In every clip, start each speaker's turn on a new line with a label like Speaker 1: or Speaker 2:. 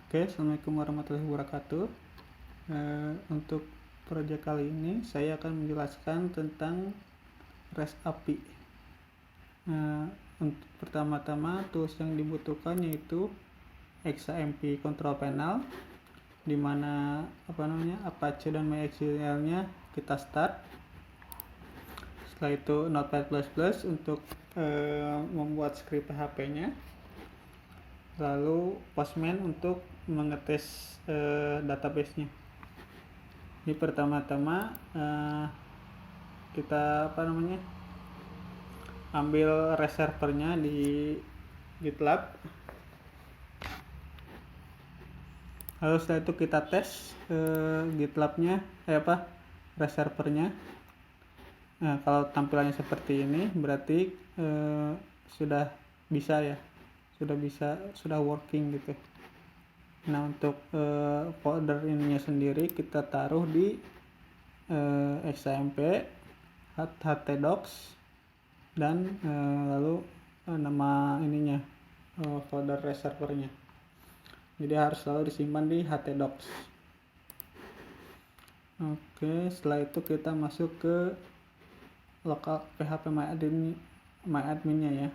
Speaker 1: Oke, Assalamualaikum warahmatullahi wabarakatuh. Untuk proyek kali ini saya akan menjelaskan tentang REST API. Untuk pertama-tama tools yang dibutuhkan yaitu XAMPP Control Panel, di mana Apache dan MySQL-nya kita start. Setelah itu Notepad++ untuk membuat script PHP-nya. Lalu Postman untuk mengetes database-nya. Jadi pertama-tama kita ambil REST servernya di GitLab. Lalu setelah itu kita tes GitLab-nya REST servernya. Nah, kalau tampilannya seperti ini berarti sudah bisa ya, sudah working gitu. Nah, untuk folder ininya sendiri kita taruh di XAMPP, htdocs, dan lalu nama ininya folder REST servernya. Jadi harus selalu disimpan di htdocs. Oke, setelah itu kita masuk ke lokal PHP myadmin-nya ya,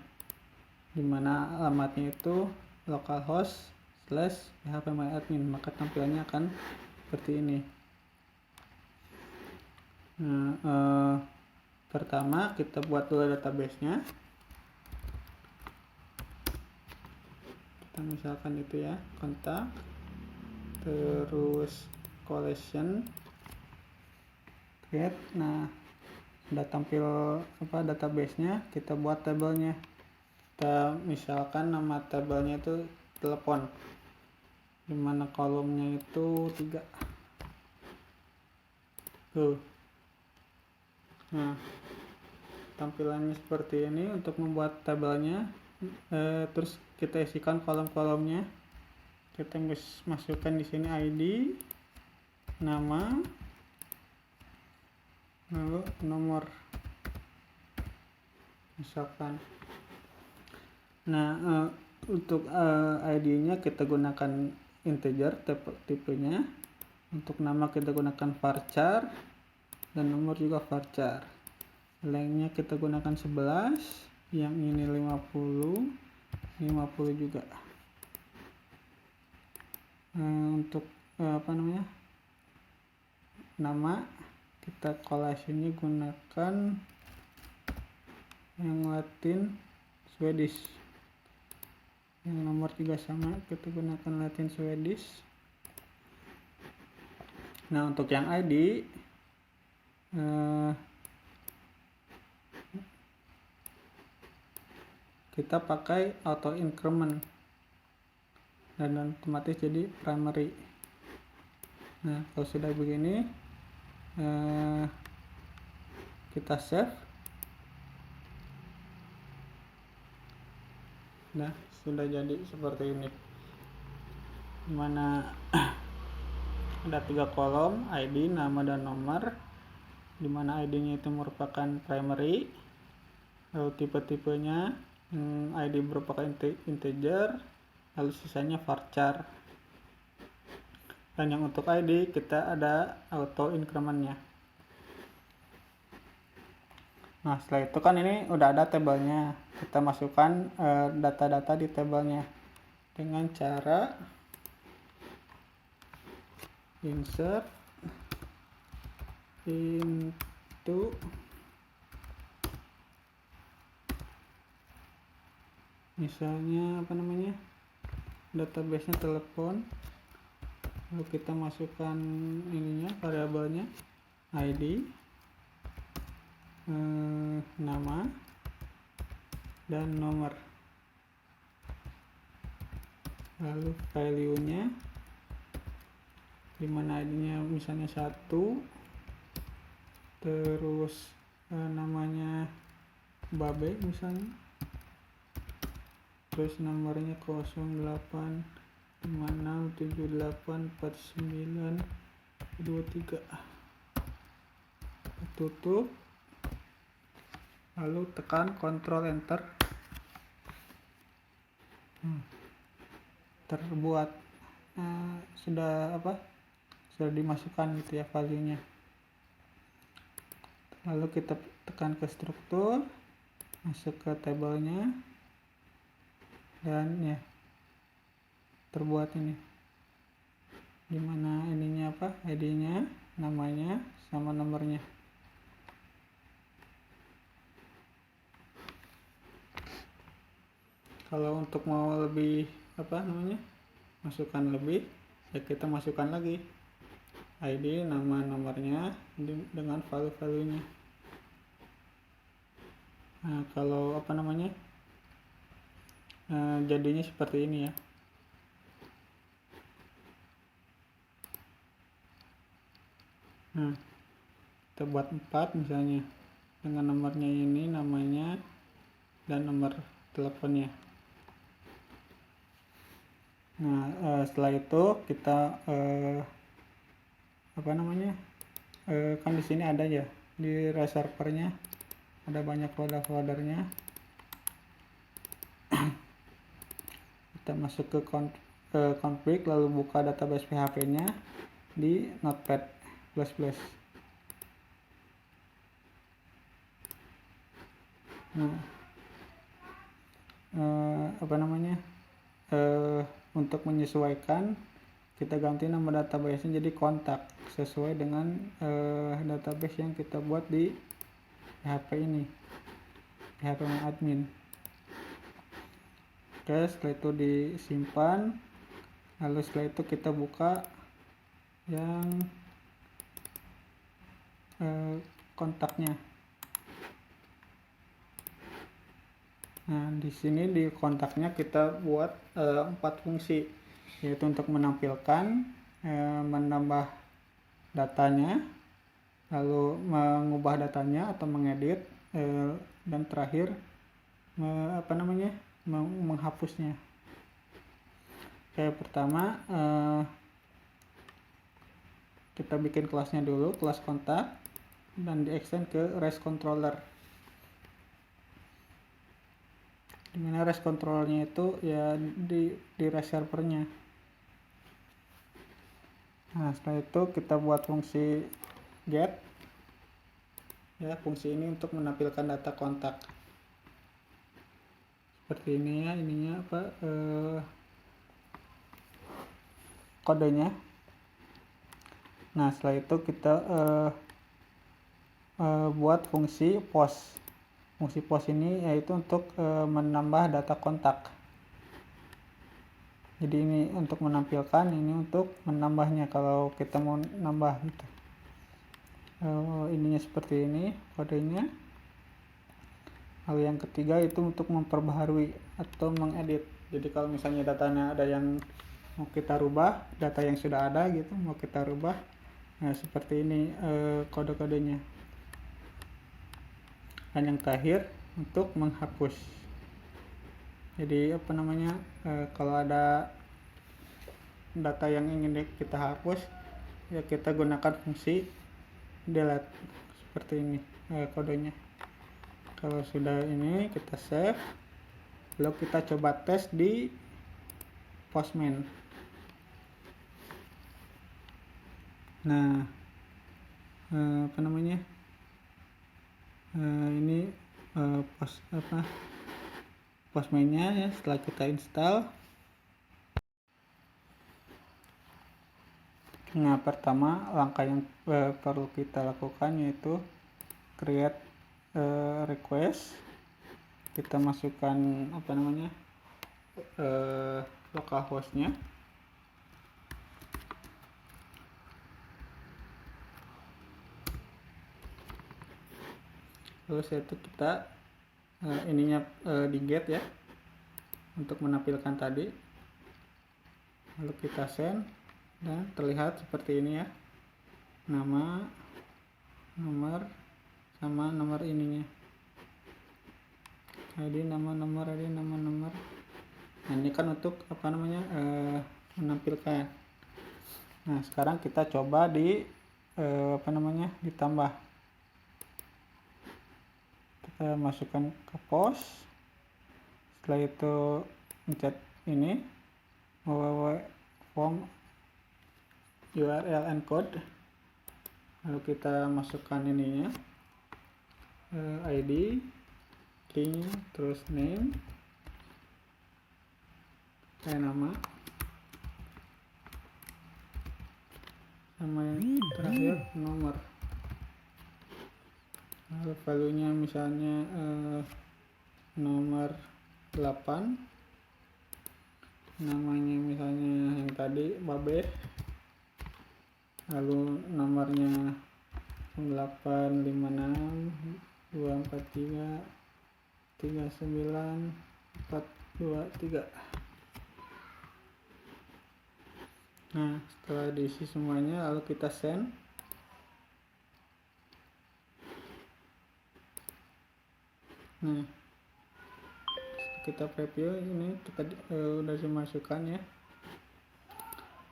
Speaker 1: dimana alamatnya itu localhost/php myadmin, maka tampilannya akan seperti ini. Nah, pertama kita buat dulu database-nya. Kita misalkan itu ya, kontak, terus collection, create. Nah, udah tampil database-nya, kita buat tabelnya. Kita misalkan nama tabelnya itu telepon, dimana kolomnya itu 3. Nah, tampilannya seperti ini untuk membuat tabelnya. Terus kita isikan kolom-kolomnya. Kita masukkan di sini ID, nama, lalu nomor misalkan. Nah, untuk ID-nya kita gunakan integer tipenya. Untuk nama kita gunakan varchar, dan nomor juga varchar. Lengthnya kita gunakan 11, yang ini 50 juga. Untuk nama kita collation-nya gunakan yang Latin Swedish. Yang nomor 3 sama, kita gunakan Latin Swedish. Nah, untuk yang ID kita pakai auto increment dan otomatis jadi primary. Nah, kalau sudah begini kita save. Nah, sudah jadi seperti ini, dimana ada 3 kolom, ID, nama, dan nomor, dimana ID-nya itu merupakan primary, lalu tipe-tipenya ID merupakan integer, lalu sisanya varchar. Dan yang untuk ID kita ada auto increment-nya. Nah, setelah itu kan ini udah ada tabelnya, kita masukkan data-data di tabelnya dengan cara insert into misalnya database-nya telepon, lalu kita masukkan ininya, variabelnya ID, nama, dan nomor, lalu value-nya, dimana ID-nya misalnya 1, terus namanya Babe misalnya, terus nomornya 0856784923, tutup, lalu tekan Ctrl Enter. Terbuat sudah dimasukkan gitu ya value-nya. Lalu kita tekan ke struktur, masuk ke tabelnya, dan ya terbuat ini, dimana ininya ID-nya, namanya, sama nomornya. Kalau untuk mau lebih masukkan lebih, ya kita masukkan lagi ID, nama, nomornya dengan value-value-nya. Nah, kalau jadinya seperti ini ya. Nah, kita buat 4 misalnya, dengan nomornya ini, namanya, dan nomor teleponnya. Nah, setelah itu kita kan di sini ada ya, di reservernya ada banyak folder-foldernya. Kita masuk ke config, lalu buka database PHP-nya di Notepad++. Nah, untuk menyesuaikan, kita ganti nama database-nya jadi kontak sesuai dengan database yang kita buat di PHP ini, PHP admin. Oke, setelah itu disimpan, lalu setelah itu kita buka yang kontaknya. Nah, di sini di kontaknya kita buat 4 fungsi, yaitu untuk menampilkan, menambah datanya, lalu mengubah datanya atau mengedit, dan terakhir menghapusnya. Oke, pertama kita bikin kelasnya dulu, kelas kontak, dan di extend ke REST controller. Dimana REST controllernya itu ya di REST servernya. Nah, setelah itu kita buat fungsi get ya, fungsi ini untuk menampilkan data kontak seperti ini ya, ininya kodenya. Nah, setelah itu kita buat fungsi post. Fungsi post ini yaitu untuk menambah data kontak. Jadi ini untuk menampilkan, ini untuk menambahnya kalau kita mau nambah gitu. Ininya seperti ini kodenya. Lalu yang ketiga itu untuk memperbaharui atau mengedit. Jadi kalau misalnya datanya ada yang mau kita rubah, data yang sudah ada gitu mau kita rubah, nah seperti ini kode-kodenya. Dan yang terakhir untuk menghapus. Jadi kalau ada data yang ingin kita hapus, ya kita gunakan fungsi delete seperti ini kodenya. Kalau sudah ini kita save, lalu kita coba tes di Postman. Nah, ini Postman-nya ya, setelah kita install. Nah, pertama langkah yang perlu kita lakukan yaitu create request. Kita masukkan localhost-nya. Lalu setelah itu kita di get ya untuk menampilkan tadi. Lalu kita send dan terlihat seperti ini ya, nama, nomor, sama nomor ininya, ID, nama, nomor, ID, nama, nomor. Nah, ini kan untuk menampilkan. Nah, sekarang kita coba ditambah. Kita masukkan ke post. Setelah itu pencet ini www form URL encode, lalu kita masukkan ininya, ID, key-nya, terus name, nama, sama yang terakhir nomor. Lalu value-nya misalnya nomor 8, namanya misalnya yang tadi Babe, lalu nomornya 856 243 39 423. Nah, setelah diisi semuanya lalu kita send. Nah, kita preview, ini kita udah dimasukkan ya.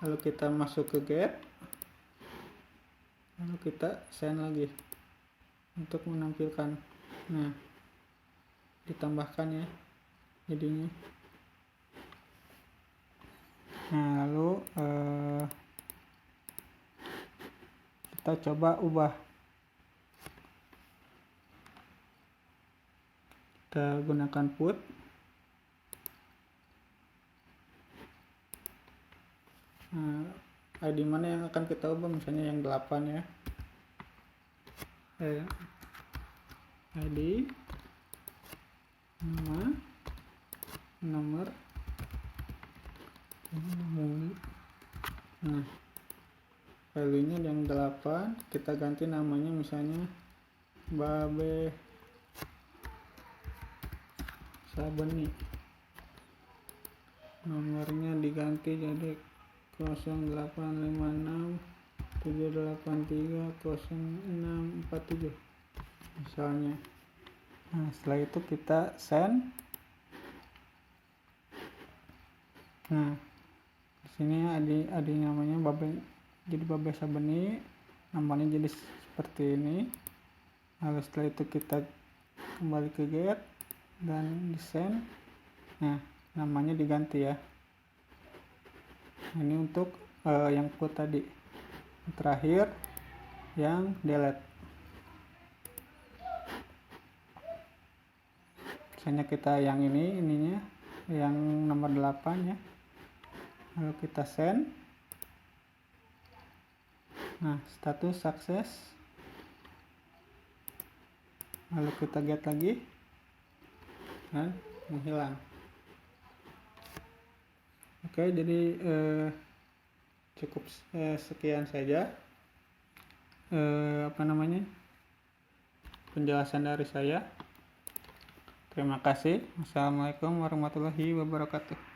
Speaker 1: Lalu kita masuk ke get, lalu kita send lagi untuk menampilkan. Nah, ditambahkan ya jadinya. Nah, lalu kita coba ubah, kita gunakan put. Nah, ID mana yang akan kita ubah, misalnya yang 8 ya. ID, nama, nomor. Nah, value-nya yang 8, kita ganti namanya misalnya Babe Sabeni. Nomornya diganti jadi 0856 783 0647 misalnya. Nah, setelah itu kita send. Nah, di sini ada namanya Babe, jadi Babe Sabeni, namanya jadi seperti ini. Lalu setelah itu kita kembali ke get dan di send. Nah, namanya diganti ya. Ini untuk yang put tadi. Terakhir yang delete, misalnya kita yang ininya yang nomor 8 ya. Lalu kita send. Nah, status sukses. Lalu kita get lagi dan menghilang. Oke, jadi cukup sekian saja penjelasan dari saya. Terima kasih. Wassalamualaikum warahmatullahi wabarakatuh.